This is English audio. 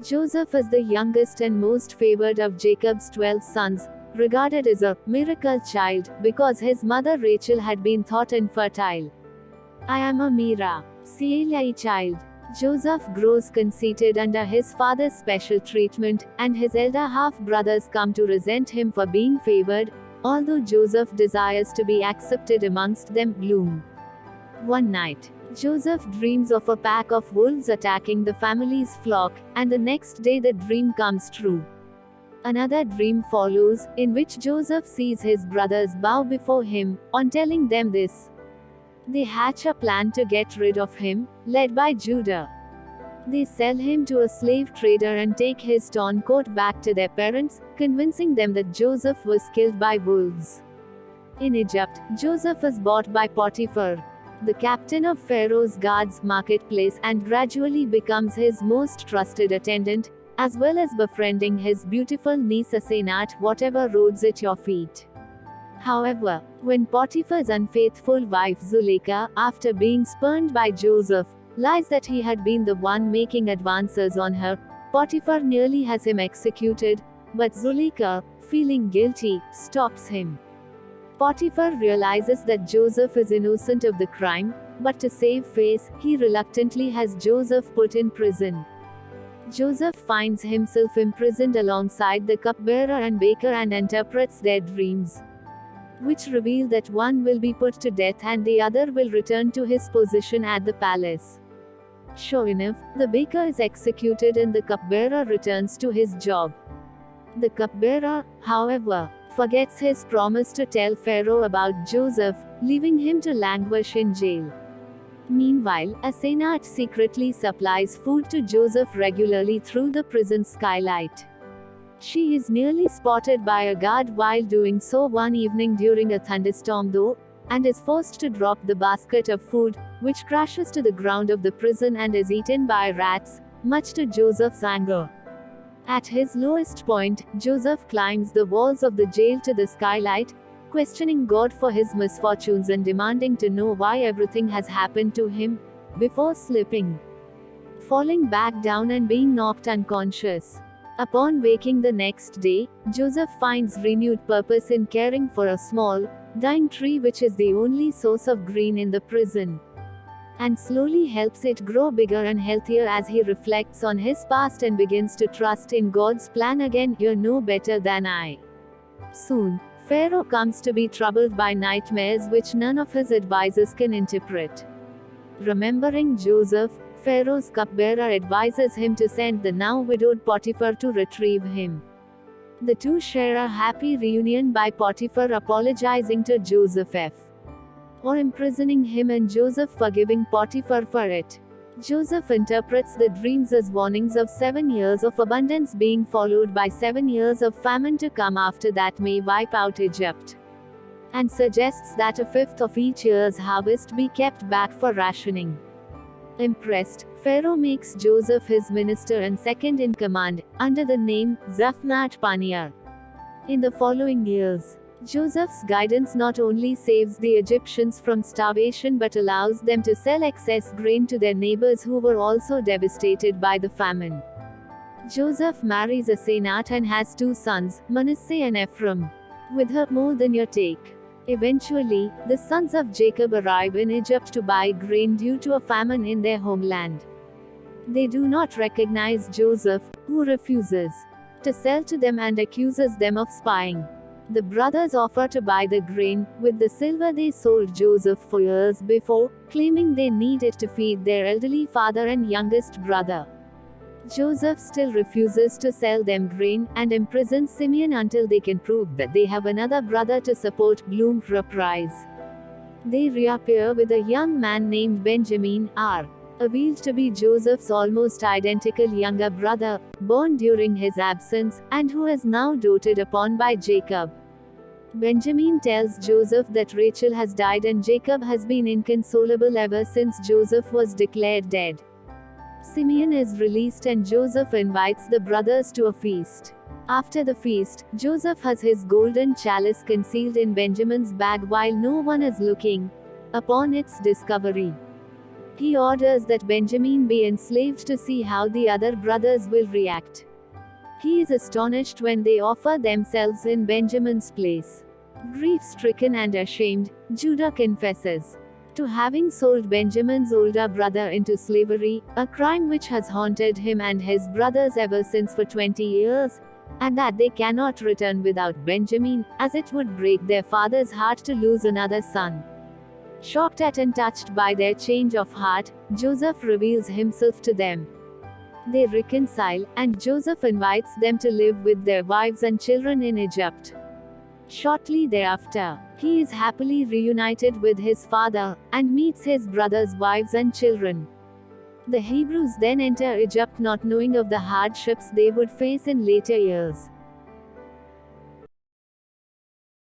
Joseph is the youngest and most favored of Jacob's 12 sons, regarded as a miracle child because his mother Rachel had been thought infertile. I am a Mira, Cielai child. Joseph grows conceited under his father's special treatment, and his elder half-brothers come to resent him for being favored, although Joseph desires to be accepted amongst them. Gloom. One night, Joseph dreams of a pack of wolves attacking the family's flock, and the next day the dream comes true. Another dream follows, in which Joseph sees his brothers bow before him. On telling them this, they hatch a plan to get rid of him, led by Judah. They sell him to a slave trader and take his torn coat back to their parents, convincing them that Joseph was killed by wolves. In Egypt, Joseph is bought by Potiphar, the captain of Pharaoh's guards marketplace, and gradually becomes his most trusted attendant, as well as befriending his beautiful niece Asenat, whatever roads at your feet. However, when Potiphar's unfaithful wife Zuleika, after being spurned by Joseph, lies that he had been the one making advances on her, Potiphar nearly has him executed, but Zuleika, feeling guilty, stops him. Potiphar realizes that Joseph is innocent of the crime, but to save face, he reluctantly has Joseph put in prison. Joseph finds himself imprisoned alongside the cupbearer and baker and interprets their dreams, which reveal that one will be put to death and the other will return to his position at the palace. Sure enough, the baker is executed and the cupbearer returns to his job. The cupbearer, however, forgets his promise to tell Pharaoh about Joseph, leaving him to languish in jail. Meanwhile, Asenat secretly supplies food to Joseph regularly through the prison skylight. She is nearly spotted by a guard while doing so one evening during a thunderstorm though, and is forced to drop the basket of food, which crashes to the ground of the prison and is eaten by rats, much to Joseph's anger. At his lowest point, Joseph climbs the walls of the jail to the skylight, questioning God for his misfortunes and demanding to know why everything has happened to him, before slipping, falling back down and being knocked unconscious. Upon waking the next day, Joseph finds renewed purpose in caring for a small, dying tree which is the only source of green in the prison, and slowly helps it grow bigger and healthier as he reflects on his past and begins to trust in God's plan again. You're no better than I. Soon, Pharaoh comes to be troubled by nightmares which none of his advisors can interpret. Remembering Joseph, Pharaoh's cupbearer advises him to send the now widowed Potiphar to retrieve him. The two share a happy reunion by Potiphar apologizing to Joseph or imprisoning him and Joseph forgiving Potiphar for it. Joseph interprets the dreams as warnings of 7 years of abundance being followed by 7 years of famine to come after that may wipe out Egypt, and suggests that a fifth of each year's harvest be kept back for rationing. Impressed, Pharaoh makes Joseph his minister and second in command, under the name Zaphnath Paneah. In the following years, Joseph's guidance not only saves the Egyptians from starvation but allows them to sell excess grain to their neighbors who were also devastated by the famine. Joseph marries Asenat and has 2 sons, Manasseh and Ephraim. With her more than your take. Eventually, the sons of Jacob arrive in Egypt to buy grain due to a famine in their homeland. They do not recognize Joseph, who refuses to sell to them and accuses them of spying. The brothers offer to buy the grain, with the silver they sold Joseph for years before, claiming they need it to feed their elderly father and youngest brother. Joseph still refuses to sell them grain, and imprisons Simeon until they can prove that they have another brother to support. Bloom reprise. They reappear with a young man named Benjamin, revealed to be Joseph's almost identical younger brother, born during his absence, and who is now doted upon by Jacob. Benjamin tells Joseph that Rachel has died and Jacob has been inconsolable ever since Joseph was declared dead. Simeon is released and Joseph invites the brothers to a feast. After the feast, Joseph has his golden chalice concealed in Benjamin's bag while no one is looking. Upon its discovery, He orders that Benjamin be enslaved to see how the other brothers will react. He is astonished when they offer themselves in Benjamin's place. Grief-stricken and ashamed, Judah confesses to having sold Benjamin's older brother into slavery, a crime which has haunted him and his brothers ever since for 20 years, and that they cannot return without Benjamin, as it would break their father's heart to lose another son. Shocked at and touched by their change of heart, Joseph reveals himself to them. They reconcile, and Joseph invites them to live with their wives and children in Egypt. Shortly thereafter, he is happily reunited with his father, and meets his brothers' wives and children. The Hebrews then enter Egypt, not knowing of the hardships they would face in later years.